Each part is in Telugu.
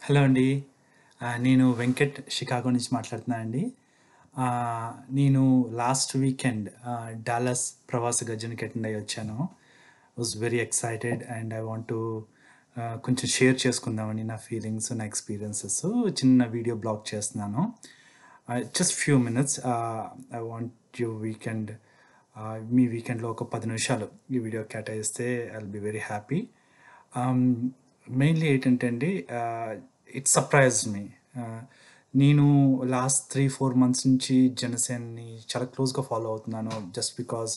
హలో అండి. నేను వెంకట్ షికాగో నుంచి మాట్లాడుతున్నానండి. నేను లాస్ట్ వీకెండ్ డాలస్ ప్రవాస గర్జనకి అటెండ్ అయ్యొచ్చాను. Was very excited and I want to కొంచెం షేర్ చేసుకుందామని నా ఫీలింగ్స్, నా ఎక్స్‌పీరియన్సెస్ చిన్న వీడియో బ్లాగ్ చేస్తున్నాను. Just few minutes I want మీ వీకెండ్‌లో ఒక 10 నిమిషాలు ఈ వీడియో కేటాయిస్తే I will be very happy. Um, mainly ఏంటంటే అండి, ఇట్ సర్ప్రైజ్డ్ మీ. నేను లాస్ట్ 3-4 మంత్స్ నుంచి జనసేనని చాలా క్లోజ్గా ఫాలో అవుతున్నాను. Just because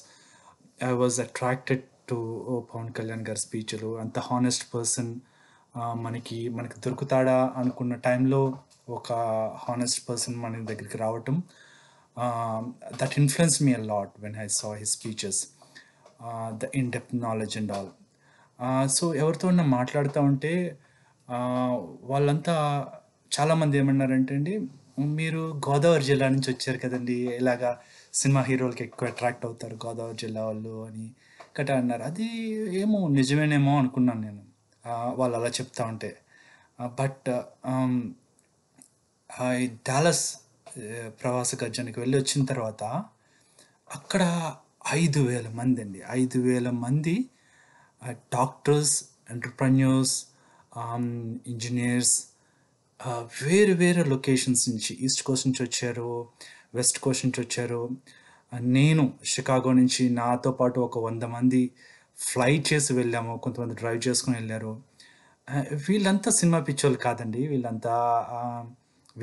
I was attracted to Pawan Kalyan గారి స్పీచ్లు. అంత హానెస్ట్ పర్సన్ మనకి మనకి దొరుకుతాడా అనుకున్న టైంలో ఒక హానెస్ట్ పర్సన్ మన దగ్గరికి రావటం, that influence me a lot when I saw his speeches, the in depth knowledge and all. So ఎవరితో మాట్లాడుతూ ఉంటే వాళ్ళంతా చాలామంది ఏమన్నారంటే అండి, మీరు గోదావరి జిల్లా నుంచి వచ్చారు కదండి, ఇలాగా సినిమా హీరోలకి ఎక్కువ అట్రాక్ట్ అవుతారు గోదావరి జిల్లా వాళ్ళు అని గట్టా అన్నారు. అది ఏమో నిజమేనేమో అనుకున్నాను నేను, వాళ్ళు అలా చెప్తా ఉంటే. బట్ ఈ డాలస్ ప్రవాస గర్జనకి వెళ్ళి వచ్చిన తర్వాత అక్కడ 5,000 మంది అండి, 5,000 మంది డాక్టర్స్, ఎంటర్‌ప్రెన్యూర్స్, ఇంజినీర్స్, వేరు వేరే లొకేషన్స్ నుంచి, ఈస్ట్ కోస్ట్ నుంచి వచ్చారు, వెస్ట్ కోస్ట్ నుంచి వచ్చారు. నేను షికాగో నుంచి నాతో పాటు ఒక 100 మంది ఫ్లై చేసి వెళ్ళాము. కొంతమంది డ్రైవ్ చేసుకొని వెళ్ళారు. వీళ్ళంతా సినిమా పిచ్చోళ్ళు కాదండి.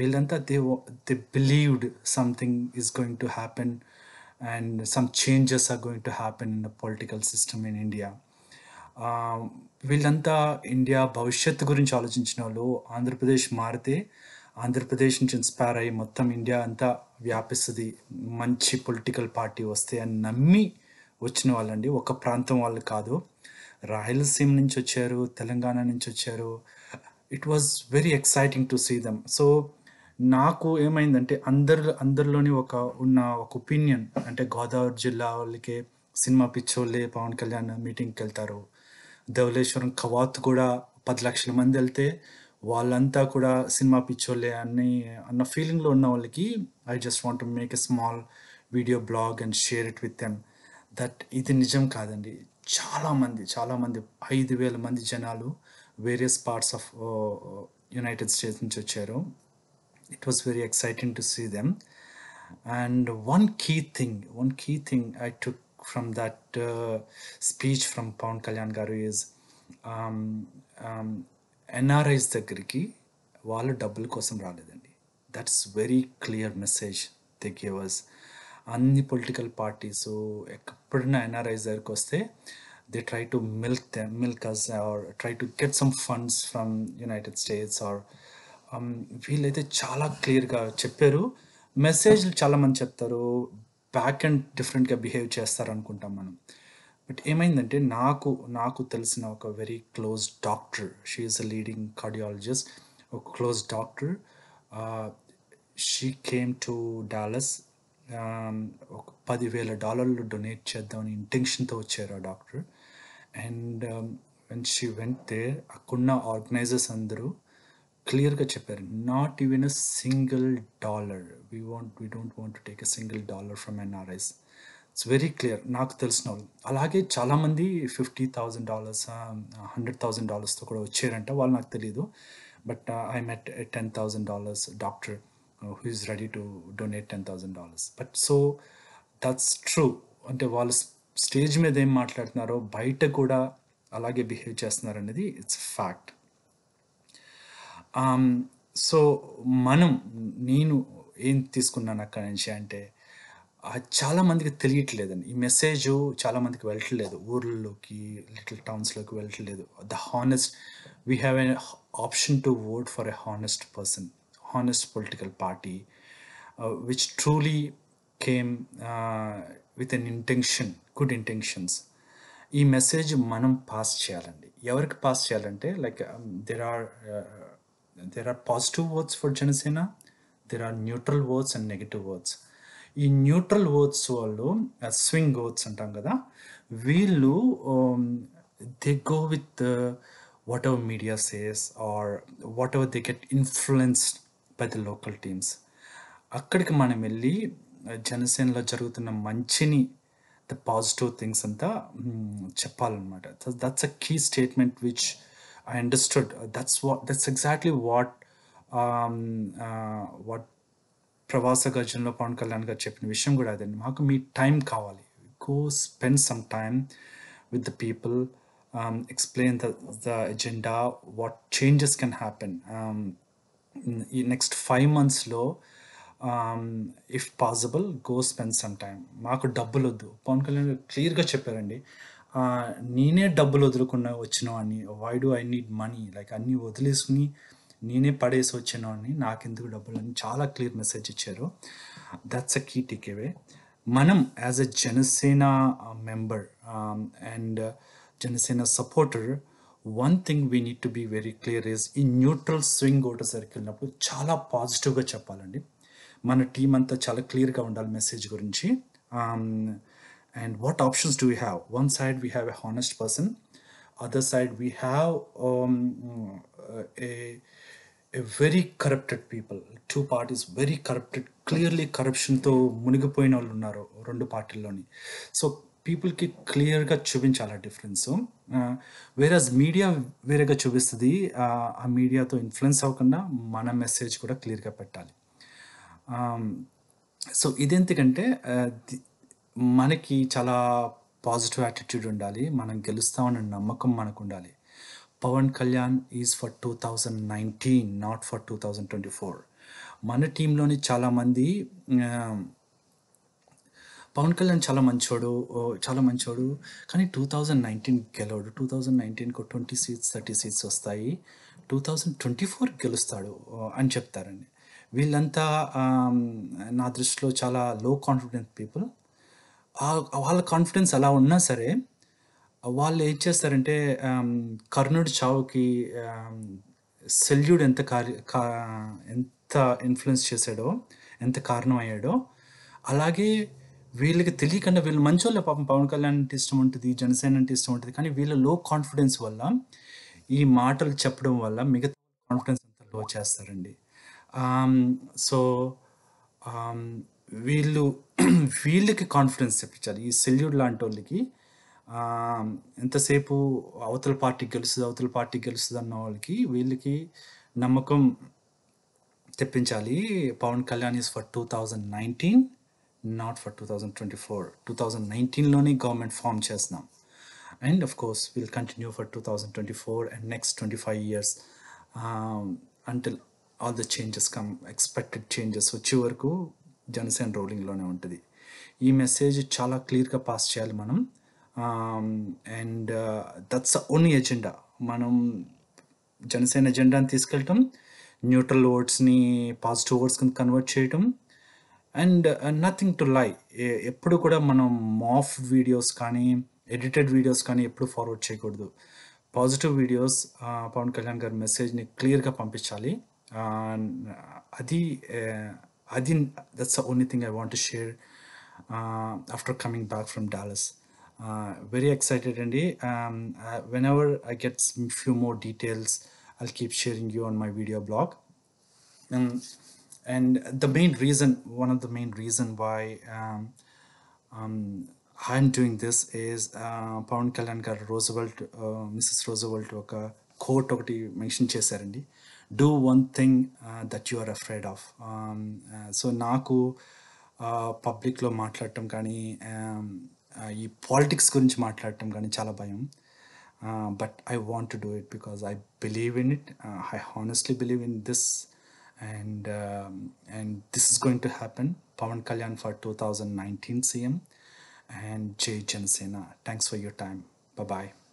వీళ్ళంతా they believed something is going to happen and some changes are going to happen in the political system in India. వీళ్ళంతా ఇండియా భవిష్యత్తు గురించి ఆలోచించిన వాళ్ళు. ఆంధ్రప్రదేశ్ మారితే ఆంధ్రప్రదేశ్ నుంచి ఇన్స్పైర్ అయ్యి మొత్తం ఇండియా అంతా వ్యాపిస్తుంది, మంచి పొలిటికల్ పార్టీ వస్తే అని నమ్మి వచ్చిన వాళ్ళండి. ఒక ప్రాంతం వాళ్ళు కాదు. రాయలసీమ నుంచి వచ్చారు, తెలంగాణ నుంచి వచ్చారు. It was very exciting to see them. So నాకు ఏమైందంటే, అందరిలోని ఒక ఒపీనియన్ అంటే, గోదావరి జిల్లా వాళ్ళకే సినిమా పిచ్చోళ్ళే పవన్ కళ్యాణ్ మీటింగ్కి వెళ్తారు, ధవళేశ్వరం కవాతు కూడా 10 లక్షల మంది వెళ్తే వాళ్ళంతా కూడా సినిమా పిచ్చోళ్ళే అన్న ఫీలింగ్లో ఉన్న వాళ్ళకి I just want to make a small video blog and share it with them that ఇది నిజం కాదండి. చాలామంది 5,000 మంది జనాలు various parts of United States నుంచి వచ్చారు. It was very exciting to see them. And one key thing I took from that speech from Pawan Kalyan Garu is, um, um, NRIs దగ్గరికి వాళ్ళు డబ్బుల కోసం రాలేదండి. That's very clear message they gave us. అన్ని పొలిటికల్ పార్టీస్ ఎప్పుడైనా ఎన్ఆర్ఐస్ దగ్గరికి వస్తే they try to milk us or try to get some funds from United States or. వీళ్ళైతే చాలా క్లియర్గా చెప్పారు. మెసేజ్లు చాలామంది చెప్తారు, బ్యాక్ అండ్ డిఫరెంట్గా బిహేవ్ చేస్తారు అనుకుంటాం మనం. బట్ ఏమైందంటే, నాకు తెలిసిన ఒక very close doctor, she is a leading cardiologist, ఒక close doctor. She came to Dallas. ఒక $10,000 డొనేట్ చేద్దామని ఇంటెన్షన్తో వచ్చారు ఆ doctor. And when she went there, అక్కడున్న ఆర్గనైజర్స్ అందరూ క్లియర్గా చెప్పారు, not even a single dollar, we don't want to take a single dollar from NRIs. It's very clear. నాకు తెలిసిన వాళ్ళు అలాగే చాలామంది $50,000, $100,000తో కూడా వచ్చారంట. వాళ్ళు నాకు తెలియదు. But I met $10,000 doctor who is ready to donate $10,000. But so that's true. అంటే వాళ్ళు స్టేజ్ మీద ఏం మాట్లాడుతున్నారో బయట కూడా అలాగే బిహేవ్ చేస్తున్నారు అనేది ఇట్స్ ఫ్యాక్ట్. సో నేను ఏం తీసుకున్నాను అక్కడి నుంచి అంటే, చాలామందికి తెలియట్లేదండి ఈ మెసేజ్. చాలామందికి వెళ్ళట్లేదు, ఊర్లలోకి, లిటిల్ టౌన్స్లోకి వెళ్ళట్లేదు. The honest, we have a option to vote for a honest person, honest political party which truly came with an intention, good intentions. ఈ మెసేజ్ మనం పాస్ చేయాలండి. ఎవరికి పాస్ చేయాలంటే, like there are positive votes for Janasena, there are neutral votes and negative votes. ఈ న్యూట్రల్ ఓట్స్ వాళ్ళు స్వింగ్ ఓట్స్ అంటాం కదా, వీళ్ళు they go with whatever media says or whatever they get influenced by the local teams. అక్కడికి మనం వెళ్ళి జనసేనలో జరుగుతున్న మంచిని, ద పాజిటివ్ థింగ్స్ అంతా చెప్పాలన్నమాట. That's a key statement which I understood. That's exactly what ప్రవాస గర్జనలో పవన్ కళ్యాణ్ గారు చెప్పిన విషయం కూడా అదండి. మాకు మీ టైం కావాలి, go spend some time with the people, explain the agenda, what changes can happen ఈ నెక్స్ట్ 5 monthsలో. If possible go spend some time. మాకు డబ్బులు వద్దు. పవన్ కళ్యాణ్ గారు క్లియర్గా చెప్పారండి, నేనే డబ్బులు వదులుకున్నా వచ్చినవాడిని, why do I need money, like అన్నీ వదిలేసుకుని నేనే పడేసి వచ్చినవాడిని, నాకెందుకు డబ్బులు అని చాలా క్లియర్ మెసేజ్ ఇచ్చారు. That's a key takeaway. మనం as a Janasena member and Janasena supporter, one thing we need to be very clear is, ఈ న్యూట్రల్ స్వింగ్ ఓటర్ సర్కిల్ వెళ్ళినప్పుడు చాలా పాజిటివ్గా చెప్పాలండి. మన టీం అంతా చాలా క్లియర్గా ఉండాలి మెసేజ్ గురించి. And what options do we have? One side we have a honest person, other side we have a very corrupted people. Two parties very corrupted, clearly కరప్షన్తో మునిగిపోయిన వాళ్ళు ఉన్నారు రెండు పార్టీల్లోని. సో పీపుల్కి క్లియర్గా చూపించాలి డిఫరెన్స్. వేరేస్ మీడియా వేరేగా చూపిస్తుంది, ఆ మీడియాతో ఇన్ఫ్లుయెన్స్ అవ్వకుండా మన మెసేజ్ కూడా క్లియర్గా పెట్టాలి. సో ఇదెందుకంటే మనకి చాలా పాజిటివ్ యాటిట్యూడ్ ఉండాలి, మనం గెలుస్తామన్న నమ్మకం మనకు ఉండాలి. Pawan Kalyan is for 2019, not for 2024. మన టీంలోని చాలామంది పవన్ కళ్యాణ్ చాలా మంచోడు కానీ 2019 గెలవడు, 2019కు 20 seats 30 seats వస్తాయి, 2024 గెలుస్తాడు అని చెప్తారండి. వీళ్ళంతా నా దృష్టిలో చాలా లో కాన్ఫిడెంట్ పీపుల్. వాళ్ళ కాన్ఫిడెన్స్ అలా ఉన్నా సరే వాళ్ళు ఏం చేస్తారంటే, కర్ణుడి చావుకి శల్యుడు ఎంత ఇన్ఫ్లుయెన్స్ చేశాడో, ఎంత కారణం అయ్యాడో, అలాగే వీళ్ళకి తెలియకుండా, వీళ్ళు మంచోళ్ళే పాపం, పవన్ కళ్యాణ్ అంటే ఇష్టం ఉంటుంది, జనసేన అంటే ఇష్టం ఉంటుంది, కానీ వీళ్ళ లో కాన్ఫిడెన్స్ వల్ల, ఈ మాటలు చెప్పడం వల్ల మిగతా కాన్ఫిడెన్స్ అంతా లో చేస్తారండి. సో వీళ్ళకి కాన్ఫిడెన్స్ తెప్పించాలి. ఈ సెల్యూడ్ లాంటి వాళ్ళకి ఎంతసేపు అవతల పార్టీ గెలుస్తుంది అన్న వాళ్ళకి, వీళ్ళకి నమ్మకం తెప్పించాలి. Pawan Kalyan is for 2019, not for 2024. 2019లోనే గవర్నమెంట్ ఫామ్ చేస్తున్నాం, and of course will continue for 2024 and next 25 years until all the changes come. Expected changes వచ్చే వరకు జనసేన రోలింగ్లోనే ఉంటుంది. ఈ మెసేజ్ చాలా క్లియర్గా పాస్ చేయాలి మనం. And that's only agenda. మనం జనసేన ఎజెండాని తీసుకెళ్ళటం, న్యూట్రల్ ఓట్స్ని పాజిటివ్ ఓట్స్ కింద కన్వర్ట్ చేయటం, అండ్ నథింగ్ టు లై. ఎప్పుడు కూడా మనం మాఫ్ వీడియోస్ కానీ ఎడిటెడ్ వీడియోస్ కానీ ఎప్పుడు ఫార్వర్డ్ చేయకూడదు. పాజిటివ్ వీడియోస్, పవన్ కళ్యాణ్ గారి మెసేజ్ని క్లియర్గా పంపించాలి. అది that's the only thing I want to share after coming back from Dallas. Very excited, Andy. Whenever I get some few more details, I'll keep sharing you on my video blog. And one of the main reason why I'm doing this is Pawan Kalyan garu Mrs. Roosevelt oka quote okati mention chesarandi, do one thing that you are afraid of. So నాకు పబ్లిక్లో మాట్లాడటం కానీ, ఈ పాలిటిక్స్ గురించి మాట్లాడటం కానీ చాలా భయం. But I want to do it because I believe in it. I honestly believe in this, and this is going to happen. Pawan Kalyan for 2019 CM, and Jai Janasena. Thanks for your time. Bye-bye.